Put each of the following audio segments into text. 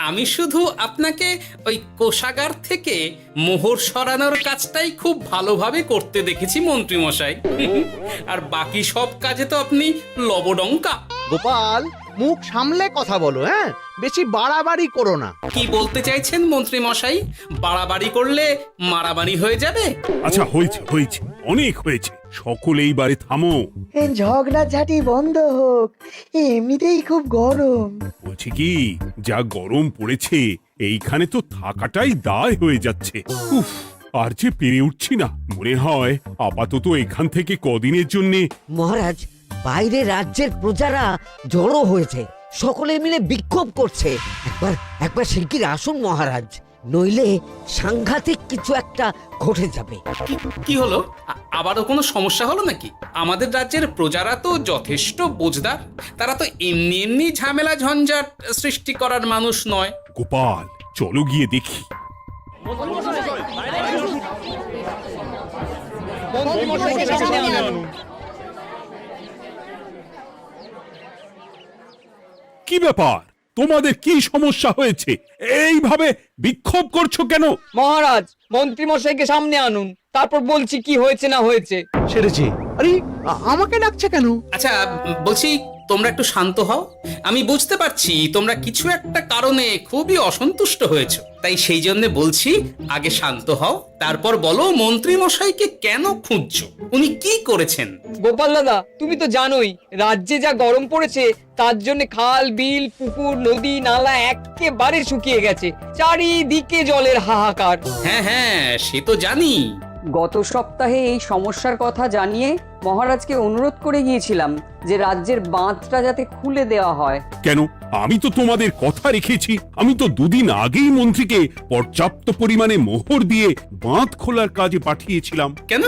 আমি শুধু আপনাকে ওই কোষাগার থেকে মোহর সরানোর কাজটাই খুব ভালোভাবে করতে দেখেছি মন্ত্রী মশাই। আর বাকি সব কাজে তো আপনি লবডঙ্কা। গোপাল, মুখ সামলে কথা বলো, হ্যাঁ? বেশি বাড়াবাড়ি করো না। কি বলতে চাইছেন মন্ত্রী মশাই? বাড়াবাড়ি করলে মারামারি হয়ে যাবে? আচ্ছা, হয়েছে হয়েছে, অনেক হয়েছে, সকলে এইবারে থামো। ঝগড়াঝাটি বন্ধ হোক, এমনিতেই খুব গরম। বলছি কি, যা গরম পড়েছে এইখানে তো থাকাটাই দায় হয়ে যাচ্ছে। উফ, আর যে পেরে উঠছি না। মনে হয় আপাতত এখান থেকে কদিনের জন্যে। মহারাজ, বাইরে রাজ্যের প্রজারা জড়ো হয়েছে, সকলে মিলে বিক্ষোভ করছে। একবার একবার শিগগির আসুন মহারাজ, নইলে সাংঘাতিক কিছু একটা ঘটে যাবে। কি হলো? আবারও কোনো সমস্যা হলো নাকি? আমাদের রাজ্যের প্রজারা তো যথেষ্ট বোঝদার, তারা তো এমনি এমনি ঝামেলা ঝঞ্ঝাট সৃষ্টি করার মানুষ নয়। গোপাল, চলো গিয়ে দেখি। কি ব্যাপার, তোমাদের কি সমস্যা হয়েছে? এইভাবে বিক্ষোভ করছো কেন? মহারাজ, মন্ত্রী মশাইকে সামনে আনুন, তারপর বলছি কি হয়েছে না হয়েছে। সেরেছে। আরে, আমাকে ডাকছে কেন? আচ্ছা, বলছি তোমরা একটু শান্ত হও। আমি বুঝতে পারছি তোমরা কিছু একটা কারণে খুবই অসন্তুষ্ট হয়েছো, তাই সেই জন্য বলছি আগে শান্ত হও, তারপর বলো মন্ত্রী মশাইকে কেন খুঁজছো, উনি কি করেছেন? গোপাল দাদা, তুমি তো জানোই রাজ্যে যা গরম পড়েছে, তার জন্য খাল বিল পুকুর নদী নালা একেবারে শুকিয়ে গেছে, চারিদিকে জলের হাহাকার। হ্যাঁ হ্যাঁ, সে তো জানি। গত সপ্তাহে এই সমস্যার কথা জানিয়ে মহারাজকে অনুরোধ করে গিয়েছিলাম যে রাজ্যের বাঁধটা যাতে খুলে দেওয়া হয়। কেন? আমি তো তোমাদের কথা রেখেছি। আমি তো দুদিন আগেই মন্ত্রীকে পর্যাপ্ত পরিমাণে মোহর দিয়ে বাঁধ খোলার কাজে পাঠিয়েছিলাম। কেন,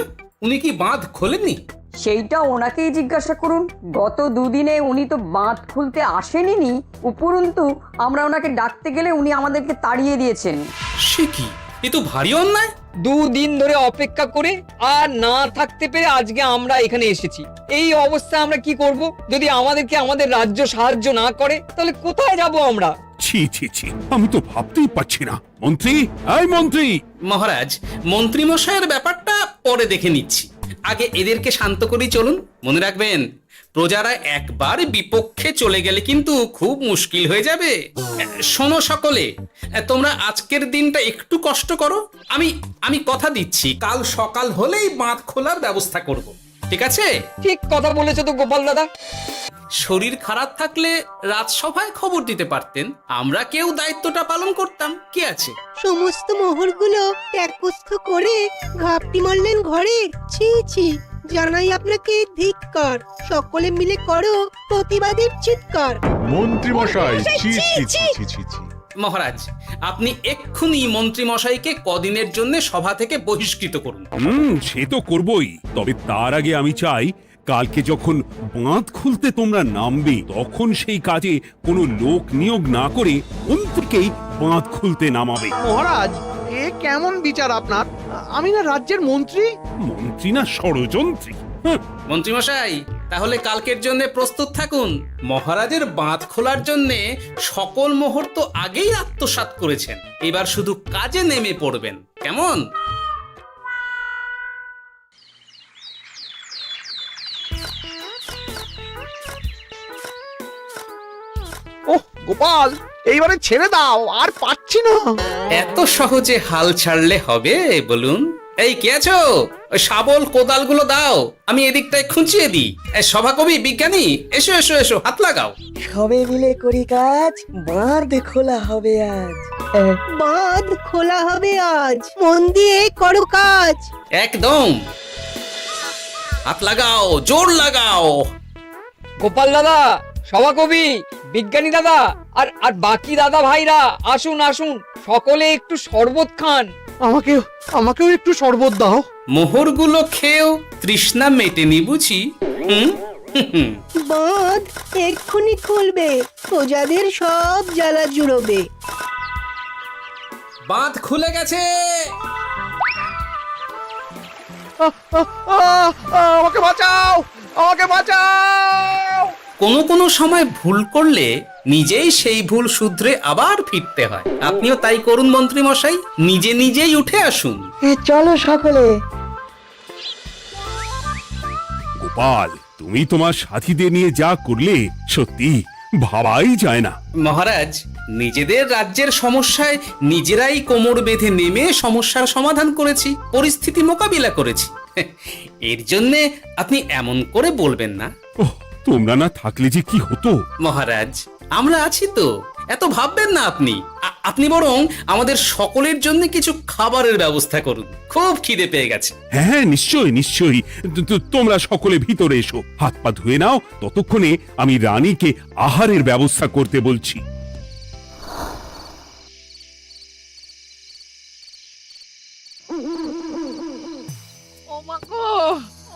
উনি কি বাঁধ খোলেননি? সেইটা ওনাকেই জিজ্ঞাসা করুন। গত দুদিনে উনি তো বাঁধ খুলতে আসেনি, উপরন্তু আমরা ওনাকে ডাকতে গেলে উনি আমাদেরকে তাড়িয়ে দিয়েছেন। সে কি, এ তো ভারী অন্যায়। দুদিন ধরে অপেক্ষা করে আর না থাকতে পেরে আজকে আমরা এখানে এসেছি। এই অবস্থায় আমরা কি করব? যদি আমাদেরকে আমাদের রাজ্য সাহায্য না করে তাহলে কোথায় যাব আমরা? ছি ছি ছি, আমি তো ভাবতেই পারছি না। মন্ত্রী, এই মন্ত্রী! মহারাজ, মন্ত্রী মশাইয়ের ব্যাপারটা পরে দেখে নিচ্ছি, আগে এদেরকে শান্ত করেই চলুন। মনে রাখবেন, প্রজারা একবার বিপক্ষে চলে গেলে কিন্তু খুব মুশকিল হয়ে যাবে। শোনো সকলে, তোমরা আজকের দিনটা একটু কষ্ট করো। আমি কথা দিচ্ছি, কাল সকাল হলেই বাঁধ খোলার ব্যবস্থা করব, ঠিক আছে? ঠিক কথা বলেছো তো গোপাল দাদা। শরীর খারাপ থাকলে রাজসভায় খবর দিতে পারতেন, আমরা কেউ দায়িত্বটা পালন করতাম, কি আছে? সমস্ত মোহরগুলো একস্থ করে ঘাপটি মারলেন ঘরে। ছি ছি, জানাই আপনাকে ধিক্কার। সকলে মিলে করো প্রতিবাদের চিৎকার। মন্ত্রী মশাই, ছি ছি ছি ছি ছি ছি। মহারাজ, আপনি এক্ষুনি মন্ত্রী মশাইকে কদিনের জন্য সভা থেকে বহিষ্কৃত করুন। সে তো করবই, তবে তার আগে আমি চাই কালকে যখন বাঁধ খুলতে তোমরা নামবে, তখন সেই কাজে কোনো লোক নিয়োগ না করে অন্তিকেই বাঁধ খুলতে নামাবে। মহারাজ, এ কেমন বিচার আপনার? আমি না রাজ্যের মন্ত্রী। মন্ত্রী না ষড়যন্ত্রী। মন্ত্রী মশাই, তাহলে কালকের জন্য প্রস্তুত থাকুন। মহারাজের বাঁধ খোলার জন্য সকল মোহর তো আগেই আত্মসাৎ করেছেন, এবার শুধু কাজে নেমে পড়বেন, কেমন? ওহ গোপাল, এইবারে ছেড়ে দাও, আর পাচ্ছি না। এত সহজে হাল ছাড়লে হবে বলুন? এই কে আছো? ওই শাবল কোদালগুলো দাও, আমি এদিকটায় খুঁচিয়ে দিই। সভাকবি, বিজ্ঞানী, এসো এসো এসো, হাত লাগাও। সবে মিলে করি কাজ, বাঁধ খোলা হবে আজ। বাঁধ খোলা হবে আজ, মন দিয়ে করো কাজ। একদম, হাত লাগাও, জোর লাগাও। গোপাল দাদা, সভাকবি, বিজ্ঞানী দাদা আর আর বাকি দাদা ভাইরা আসুন আসুন, সকলে একটু শরবত খান। আমাকেও একটু শরবত দাও। মোহরগুলো খেয়েও তৃষ্ণা মেটেনি বুঝি? বাঁধ এক্ষুনি খুলবে, প্রজাদের সব জ্বালা জুড়বে। বাঁধ খুলে গেছে। আমাকে বাঁচাও, আমাকে বাঁচাও। কোনো সময় ভুল করলে নিজেই সেই ভুল শুধরে আবার ফিরতে হয়। আপনিও তাই করুন মন্ত্রী মশাই, নিজে নিজেই উঠে আসুন। চলো সকলে। গোপাল, তুমি তোমার সাথীদের নিয়ে যা করলে সত্যি ভাবাই যায় না। মহারাজ, নিজেদের রাজ্যের সমস্যায় নিজেরাই কোমর বেঁধে নেমে সমস্যার সমাধান করেছি, পরিস্থিতি মোকাবিলা করেছি। এর জন্যে আপনি এমন করে বলবেন না। ওহ, তোমরা না থাকলে যে কি হতো। মহারাজ, আমরা আছি তো, এত ভাববেন না আপনি। আপনি বরং আমাদের সকলের জন্য কিছু খাবারের ব্যবস্থা করুন, খুব খিদে পেয়ে গেছে। হ্যাঁ, নিশ্চয়ই নিশ্চয়ই। তোমরা সকলে ভিতরে এসো, হাত পা ধুয়ে নাও। ততক্ষণে আমি রানীকে আহারের ব্যবস্থা করতে বলছি। ওমা গো,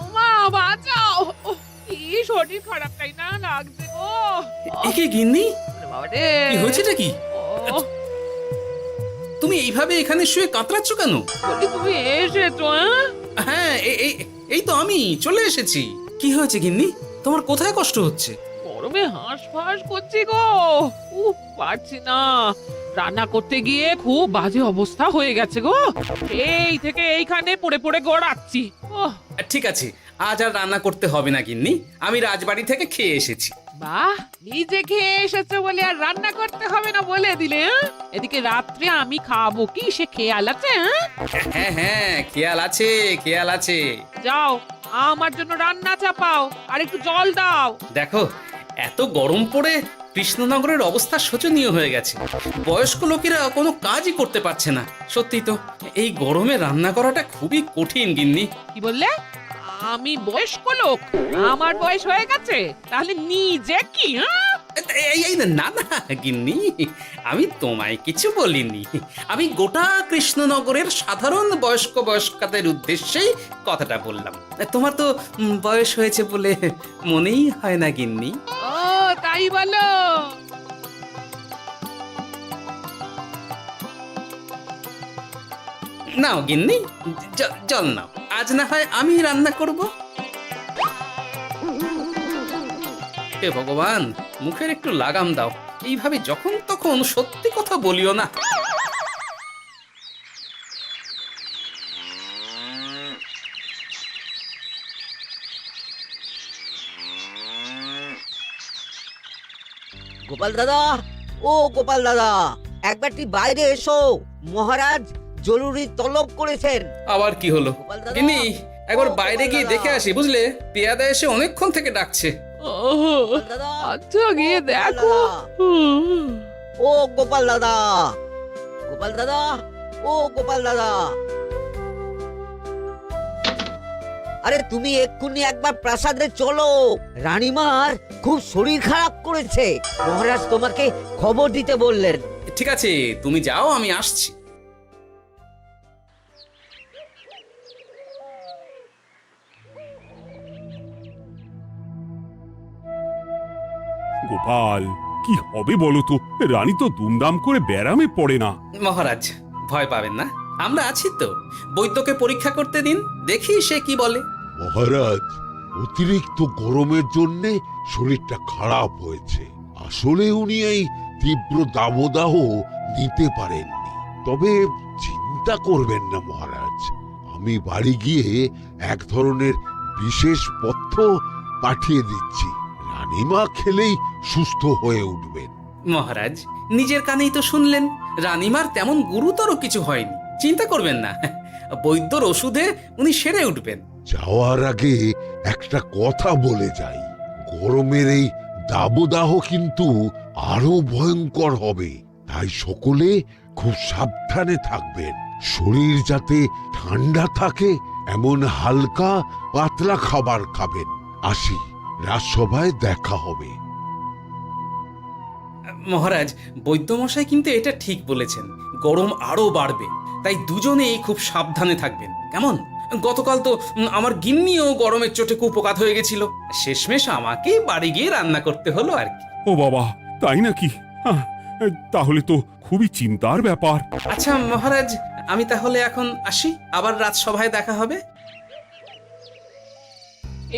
ওমা বাঁচাও, কি শরীর খারাপটাই না লাগছে গো। একে গিন্নি, বাবারে, কি হয়েছেটা কি? ও, তুমি এইভাবে এখানে শুয়ে কাতরাচ্ছ কেন? বলি তুমি এসেছো? হ্যাঁ, এই তো আমি চলে এসেছি। কি হয়েছে গিন্নি? তোমার কোথায় কষ্ট হচ্ছে? গরমে হাঁসফাঁস করছি গো, পারছি না। রান্না করতে গিয়ে খুব বাজে অবস্থা হয়ে গেছে গো, এই থেকে এইখানে পড়ে পড়ে গড়াচ্ছি। ঠিক আছে, আজ আর রান্না করতে হবে না গিন্নি, আমি রাজবাড়ি থেকে খেয়ে এসেছি। বাহ, নিজে খেয়ে এসেছো বলে আর রান্না করতে হবে না বলে দিলে? এদিকে রাত্রে আমি খাবো কি, সে খেয়াল আছে? হ্যাঁ হ্যাঁ, খেয়াল আছে, খেয়াল আছে। যাও, আমার জন্য রান্না চাপাও আর একটু জল দাও। দেখো, এত গরম পড়ে কৃষ্ণনগরের অবস্থা শোচনীয় হয়ে গেছে। বয়স্ক লোকেরা কোনো কাজই করতে পারছে না। সত্যি তো, এই গরমে রান্না করাটা খুবই কঠিন গিন্নি। কি বললে? আমি বয়স্ক লোক? আমার বয়স হয়ে গেছে, তাহলে নিজে কি? এই না না গিন্নি, আমি তোমায় কিছু বলিনি। আমি গোটা কৃষ্ণনগরের সাধারণ বয়স্কাদের উদ্দেশ্যেই কথাটা বললাম। তোমার তো বয়স হয়েছে বলে মনেই হয় না গিন্নি। ও তাই বলো? নাও গিন্নি, জল নাও। আজ না হয় আমি রান্না করব। হে ভগবান, মুখের একটু লাগাম দাও। এইভাবে যখন তখন সত্যি কথা বলিও না। গোপাল দাদা, ও গোপাল দাদা, একবারটি বাইরে এসো। মহারাজ জরুরি তলব করেছেন। আবার কি হলো? গোপাল দাদা, গিন্নি, একবার ও বাইরে গোপাল গিয়ে দাদা। দেখে আসি, বুঝলে? পেয়াদা এসে অনেকক্ষণ থেকে ডাকছে। গোপাল দাদা, আচ্ছা, গিয়ে গোপাল দেখো। দাদা। ও গোপাল দাদা, গোপাল দাদা, ও গোপাল দাদা। আরে তুমি এক্ষুনি একবার প্রাসাদে চলো, রানীমার খুব শরীর খারাপ করেছে। মহারাজ তোমাকে খবর দিতে বললেন। ঠিক আছে, তুমি যাও, আমি আসছি। গোপাল, কি হবে বলো তো? রানী তো দুমদাম করে ব্যারামে পড়ে না। মহারাজ, ভয় পাবেন না, আমরা আছি তো। বৈদ্যকে পরীক্ষা করতে দিন, দেখি সে কি বলে। মহারাজ, অতিরিক্ত গরমের জন্য শরীরটা খারাপ হয়েছে। আসলে উনি এই তীব্র দাবদাহ নিতে পারেননি। তবে চিন্তা করবেন না মহারাজ, আমি বাড়ি গিয়ে এক ধরনের বিশেষ পথ্য পাঠিয়ে দিচ্ছি। রানীমা খেলেই সুস্থ হয়ে উঠবেন। মহারাজ, নিজের কানেই তো শুনলেন, রানীমার তেমন গুরুতর কিছু হয়নি, চিন্তা করবেন না। বৈদ্যর ওষুধে উনি সেরে উঠবেন। যাওয়ার আগে একটা কথা বলে যাই, গরমের এই দাবদাহ কিন্তু আরো ভয়ঙ্কর হবে। তাই সকলে খুব সাবধানে থাকবেন। শরীর যাতে ঠান্ডা থাকে এমন হালকা পাতলা খাবার খাবেন। আসি, রাজসভায় দেখা হবে। মহারাজ, বৈদ্যমশাই কিন্তু এটা ঠিক বলেছেন, গরম আরো বাড়বে। তাই দুজনেই খুব সাবধানে থাকবেন, কেমন? গতকাল তো আমার গিন্নিও গরমের চোটে কুপোকাত হয়ে গেছিল। শেষমেশ আমাকে বাড়ি গিয়ে রান্না করতে হলো আর কি। ও বাবা, তাই নাকি? তাহলে তো খুবই চিন্তার ব্যাপার। আচ্ছা মহারাজ, আমি তাহলে এখন আসি, আবার রাজসভায় দেখা হবে।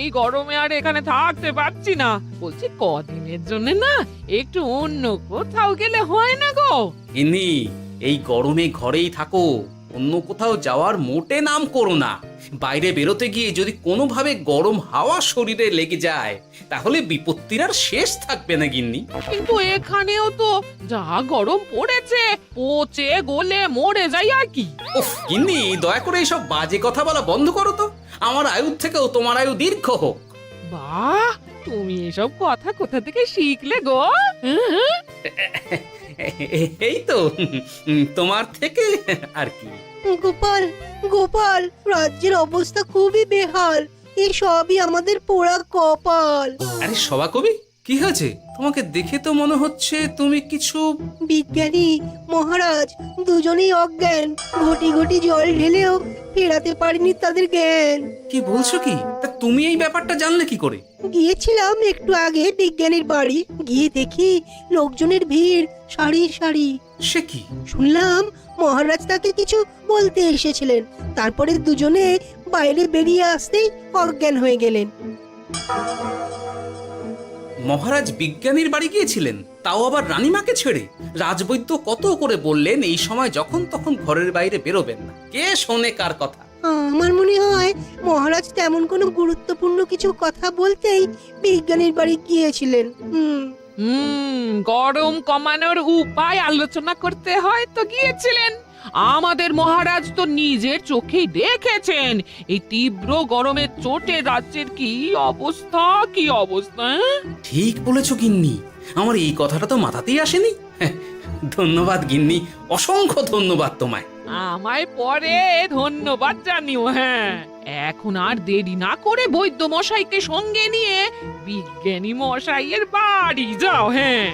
এই গরমে আর এখানে থাকতে পারছি না। বলছি কদিনের জন্য না একটু অন্য কোথাও গেলে হয় না গো? গিন্নি, এই গরমে ঘরেই থাকো, অন্য কোথাও যাওয়ার মোটে নাম করো না। বাইরে বেরোতে গিয়ে যদি কোনোভাবে গরম হাওয়া শরীরে লেগে যায় তাহলে বিপত্তির আর শেষ থাকবে না গিন্নি। কিন্তু এখানেও তো যা গরম পড়েছে, পচে গলে মরে যাই আর কি। উফ গিন্নি, দয়া করে এইসব বাজে কথা বলা বন্ধ করো তো। আমার আয়ুর থেকেও তোমার আয়ু দীর্ঘ হোক। বাহ, তুমি এসব কথা কোথা থেকে শিখলে গো? হ্যাঁ? এই তো তোমার থেকে আর কি। গোপাল গোপাল, রাজ্যের অবস্থা খুবই বেহাল। এই সবই আমাদের পোড়া কপাল। আরে সভা কবি, কি হয়েছে? তোমাকে দেখে তো মনে হচ্ছে তুমি কিছু... বিজ্ঞানী মহারাজ দুজনেই অজ্ঞান। ঘটি ঘটি জল ঢেলেও ফেরাতে পারেনি তাদের জ্ঞান। কি বলছো কি? তা তুমি এই ব্যাপারটা জানলে কি করে? গিয়েছিলাম একটু আগে বিজ্ঞানীর বাড়ি, গিয়ে দেখি লোকজনের ভিড় সারি সারি। সে কি? শুনলাম মহারাজ তাকে কিছু বলতে এসেছিলেন, তারপরে দুজনে বাইরে বেরিয়ে আসতেই অজ্ঞান হয়ে গেলেন। মহারাজ বিজ্ঞানীর বাড়ি গিয়েছিলেন, তাও আবার রানীমাকে ছেড়ে? রাজবৈদ্য কত করে বললেন এই সময় যখন তখন ঘরের বাইরে বেরোবেন না। কে শোনে কার কথা? আমার মনে হয় মহারাজ তেমন কোনো গুরুত্বপূর্ণ কিছু কথা বলতেই বিজ্ঞানীর বাড়ি গিয়েছিলেন। গরম কমানোর উপায় আলোচনা করতে হয় তো গিয়েছিলেন। আমাদের মহারাজ তো নিজের চোখেই দেখেছেন এই তীব্র গরমের চোটে রাজ্যের কি অবস্থা, কি অবস্থা। ঠিক বলেছো গিন্নি, আমার এই কথাটা তো মাথাতেই আসেনি। ধন্যবাদ গিন্নি, অসংখ্য ধন্যবাদ তোমায়। আমায় পরে ধন্যবাদ জানিও। হ্যাঁ, এখন আর দেরি না করে বৈদ্য মশাইকে সঙ্গে নিয়ে বিজ্ঞানী মশাইয়ের বাড়ি যাও। হ্যাঁ,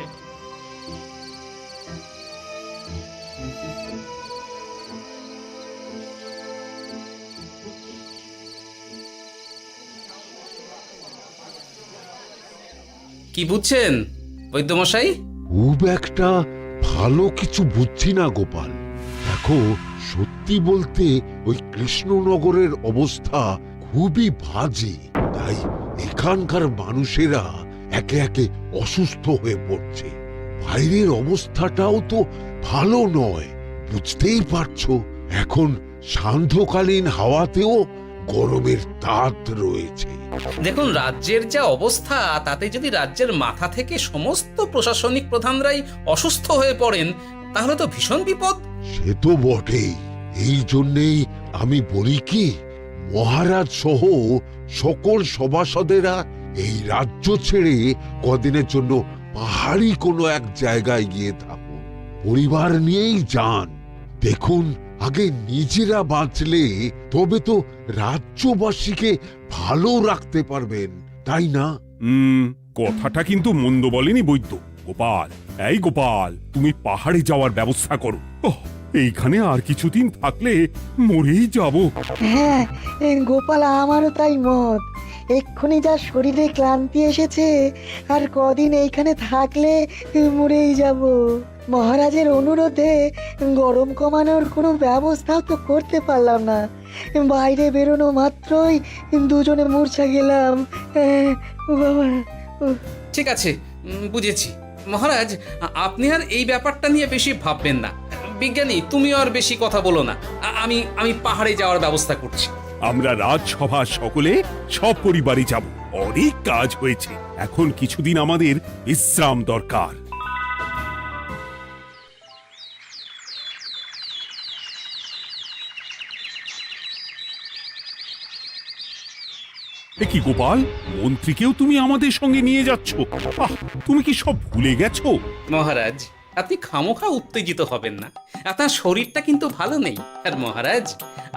কি বুঝছেন বৈদ্যমশাই? খুব একটা ভালো কিছু বুঝছি না গোপাল। দেখো, সত্যি বলতে ওই কৃষ্ণনগরের অবস্থা খুবই বাজে। তাই এখানকার মানুষেরা একে একে অসুস্থ হয়ে পড়ছে। বাইরের অবস্থাটাও তো ভালো নয়, বুঝতেই পারছো। এখন সান্ধ্যকালীন হাওয়াতেও গরমের তাত রয়েছে। দেখুন, রাজ্যের যা অবস্থা তাতে যদি রাজ্যের মাথা থেকে সমস্ত প্রশাসনিক প্রধানরাই অসুস্থ হয়ে পড়েন তাহলে তো ভীষণ বিপদ। সে তো বটেই। এই জন্যেই আমি বলি কি, মহারাজ সহ সকল সভাসদেরা এই রাজ্য ছেড়ে কদিনের জন্য পাহাড়ি কোনো এক জায়গায় গিয়ে থাকুন, পরিবার নিয়েই যান। দেখুন, আগে নিজেরা বাঁচলে তবে তো রাজ্যবাসীকে ভালো রাখতে পারবেন, তাই না? কথাটা কিন্তু মন্দ বলেনি বৈদ্য। গোপাল, এই গোপাল, তুমি পাহাড়ে যাওয়ার ব্যবস্থা করো। এইখানে আর কিছুদিন থাকলে মরেই যাব। হ্যাঁ গোপাল, আমারও তাই মত। এক্ষুনি যা শরীরে ক্লান্তি এসেছে, আর কদিন এইখানে থাকলে মরেই যাব। মহারাজের অনুরোধে গরম কমানোর কোনো ব্যবস্থাও তো করতে পারলাম না। বাইরে বেরোনো মাত্রই দুজনে মূর্ছা গেলাম। বাবা, ঠিক আছে, বুঝেছি। মহারাজ, আপনি আর এই ব্যাপারটা নিয়ে বেশি ভাববেন না। বিজ্ঞানী, তুমিও আর বেশি কথা বলো না। আমি পাহাড়ে যাওয়ার ব্যবস্থা করছি। আমরা রাজসভা সকলে সব পরিবারই যাব। অনেক কাজ হয়েছে, এখন কিছুদিন আমাদের বিশ্রাম দরকার। কি গোপাল, মন্ত্রীকেও তুমি আমাদের সঙ্গে নিয়ে যাচ্ছ? তুমি কি সব ভুলে গেছো? মহারাজ, আপনি খামোখা উত্তেজিত হবেন না। আপনার শরীরটা কিন্তু ভালো নেই। আর মহারাজ,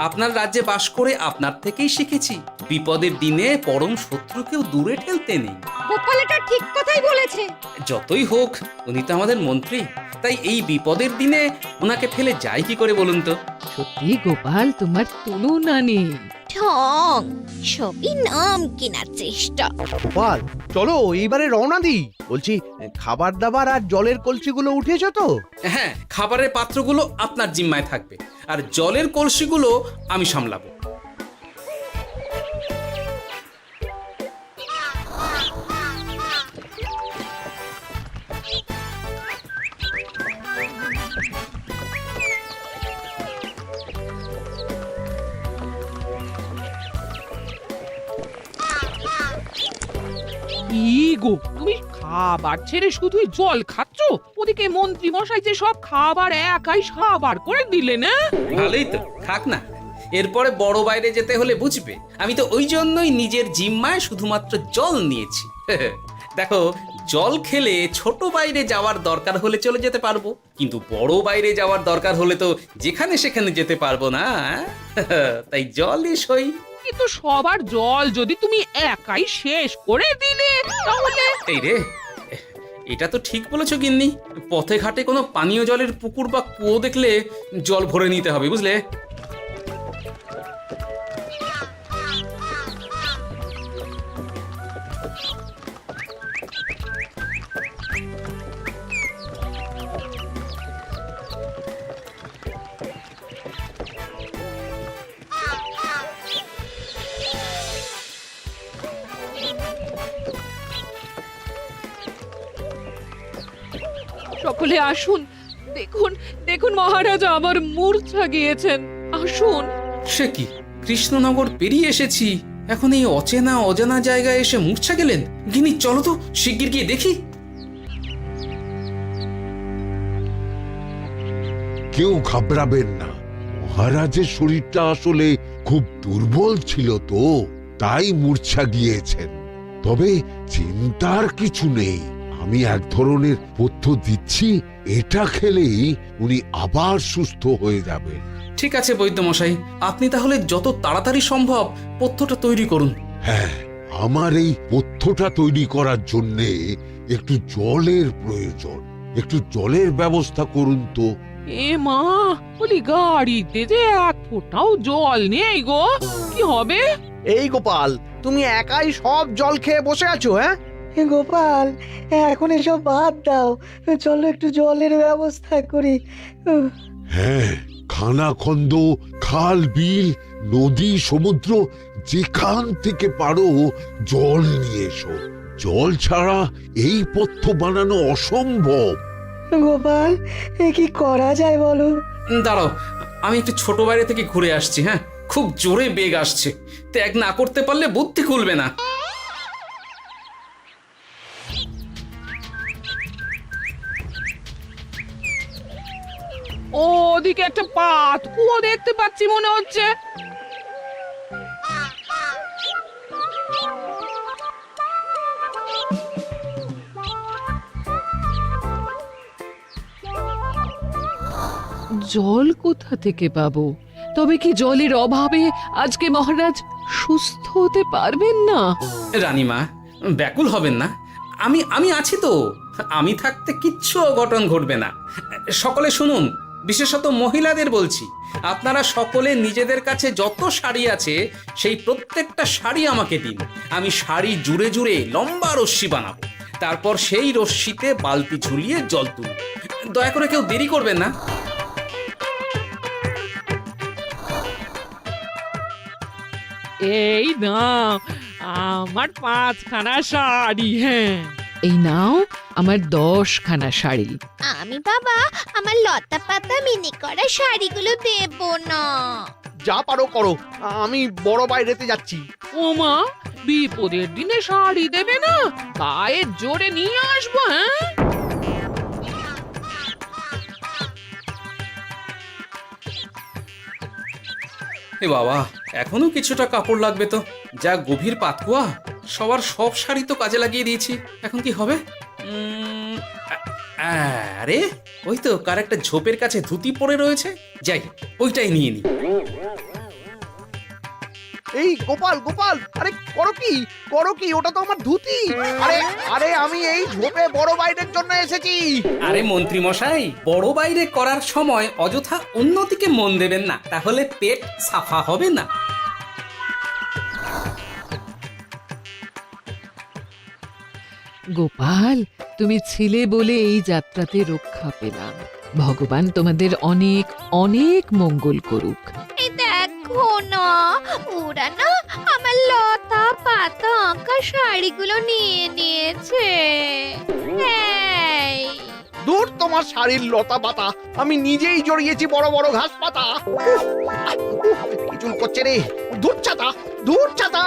আপনার রাজ্যে বাস করে আপনার থেকেই শিখেছি বিপদের দিনে পরম শত্রুকেও দূরে ঠেলতে নেই। গোপাল এটা ঠিক কথাই বলেছে। যতই হোক, উনি তো আমাদের মন্ত্রী, তাই এই বিপদের দিনে ওনাকে ফেলে যায় কি করে বলুন তো? সত্যি গোপাল, তোমার তুলনা নেই। ঠং, সবই নাম কেনার চেষ্টা। গোপাল, চলো এইবারে রওনা দিই। বলছি, খাবার দাবার আর জলের কলসিগুলো উঠেছো তো? হ্যাঁ, খাবারের পাত্রগুলো আপনার জিম্মায় থাকবে, আর জলের কলসিগুলো আমি সামলাবো। গো তুমি খাবার ছেড়ে শুধুই জল খাচ্ছ? ওদিকে মন্ত্রী মশাই যে সব খাবার একাই সাবার করে দিলেন না? ভালোই তো, থাক না। এরপরে বড় বাইরে যেতে হলে বুঝবে, আমি তো ওই জন্যই নিজের জিম্মায় শুধুমাত্র জল নিয়েছি। দেখো, জল খেলে ছোট বাইরে যাওয়ার দরকার হলে চলে যেতে পারবো, কিন্তু বড় বাইরে যাওয়ার দরকার হলে তো যেখানে সেখানে যেতে পারবো না। তাই জলই সই। কিন্তু সবার জল যদি তুমি একাই শেষ করে দিলে তাহলে? এই রে, এটা তো ঠিক বলেছো গিন্নি। পথে ঘাটে কোনো পানীয় জলের পুকুর বা কুয়ো দেখলে জল ভরে নিতে হবে, বুঝলে? সকলে আসুন, দেখুন দেখুন মহারাজ আমার মূর্ছা গিয়েছেন, আসুন। সে কি, কৃষ্ণনগর পেরিয়ে এসেছি, এখন এই অচেনা অজানা জায়গায় এসে মূর্ছা গেলেন? গিনি চলো তো শিগগির গিয়ে দেখি। কেউ ঘাবড়াবেন না, মহারাজের শরীরটা আসলে খুব দুর্বল ছিল তো, তাই মূর্ছা গিয়েছেন। তবে চিন্তার কিছু নেই, আমি এক ধরনের পথ্য দিচ্ছি, এটা খেলেই উনি আবার সুস্থ হয়ে যাবেন। ঠিক আছে বৈদ্যমশাই, আপনি তাহলে যত তাড়াতাড়ি সম্ভব পথ্যটা তৈরি করুন। হ্যাঁ, আমার এই পথ্যটা তৈরি করার জন্যে একটু জলের প্রয়োজন, একটু জলের ব্যবস্থা করুন তো। এ মা, বলি গাড়িতে যে এক ফোঁটাও জল নেই গো, কি হবে? এই গোপাল, তুমি একাই সব জল খেয়ে বসে আছো? হ্যাঁ গোপাল, এখন এসব বাদ দাও, চলো একটু জলের ব্যবস্থা করি। হ্যাঁ, খানাখন্দ, খাল, বিল, নদী, সমুদ্র, যেখান থেকে পারো জল নিয়ে এসো। জল ছাড়া এই পথ্য বানানো অসম্ভব। গোপাল, এ কি করা যায় বলো? দাঁড়াও, আমি একটু ছোট বাইরে থেকে ঘুরে আসছি। হ্যাঁ, খুব জোরে বেগ আসছে, ত্যাগ না করতে পারলে বুদ্ধি খুলবে না। ওদিকে একটা পাত কুয়ো দেখতে পাচ্ছি মনে হচ্ছে। জল কোথা থেকে পাবো? তবে কি জলের অভাবে আজকে মহারাজ সুস্থ হতে পারবেন না? রানীমা, ব্যাকুল হবেন না, আমি আমি আছি তো। আমি থাকতে কিচ্ছু অঘটন ঘটবে না। সকলে শুনুন, বিশেষত মহিলাদের বলছি, আপনারা সকলে নিজেদের কাছে যত শাড়ি আছে সেই প্রত্যেকটা শাড়ি আমাকে দিন। আমি শাড়ি জুড়ে জুড়ে লম্বা রশ্মি বানাবো, তারপর সেই রশ্মিতে বালতি ঝুলিয়ে জল তুলব। দয়া করে কেউ দেরি করবেন না। এই নাও আমার 5খানা শাড়ি। হ্যাঁ, এই নাও আমার 10খানা শাড়ি। আমি বাবা আমার লতা পাতা মিনি করা শাড়িগুলো দেব না। যা পারো করো, আমি বড় বাইরেতে যাচ্ছি। ও মা, বিপদের দিনে শাড়ি দেবে না? গায়ের জোরে নিয়ে আসবো। হ্যাঁ, এ বাবা, এখনো কিছুটা কাপড় লাগবে তো। যা গভীর পাতকুয়া, সবার সব শাড়ি তো কাজে লাগিয়ে দিয়েছি, এখন কি হবে? আরে ওই তো কার একটা ঝোপের কাছে ধুতি পড়ে রয়েছে, যাই ওইটাই নিয়ে নি। এই গোপাল, গোপাল, আরে করো কি, ওটা তো আমার ধুতি। আরে আরে আমি এই ঝোপে বড় বাইরের জন্য এসেছি। আরে মন্ত্রী মশাই, বড় বাইরে করার সময় অযথা অন্যদিকে মন দেবেন না, তাহলে পেট সাফা হবে না। গোপাল, তুমি ছিলে বলে এই যাত্রাতে রক্ষা পেলাম। ভগবান তোমাদের অনেক অনেক মঙ্গল করুক। এই দেখো না, ওরা না আমার লতা পাতা আঁকা শাড়িগুলো নিয়ে নিয়েছে। এই দূর তোমার শাড়ির লতা পাতা, আমি নিজেই জড়িয়েছি বড় বড় ঘাস পাতা। কি চুল করছে রে, দূর ছাতা, দূর ছাতা।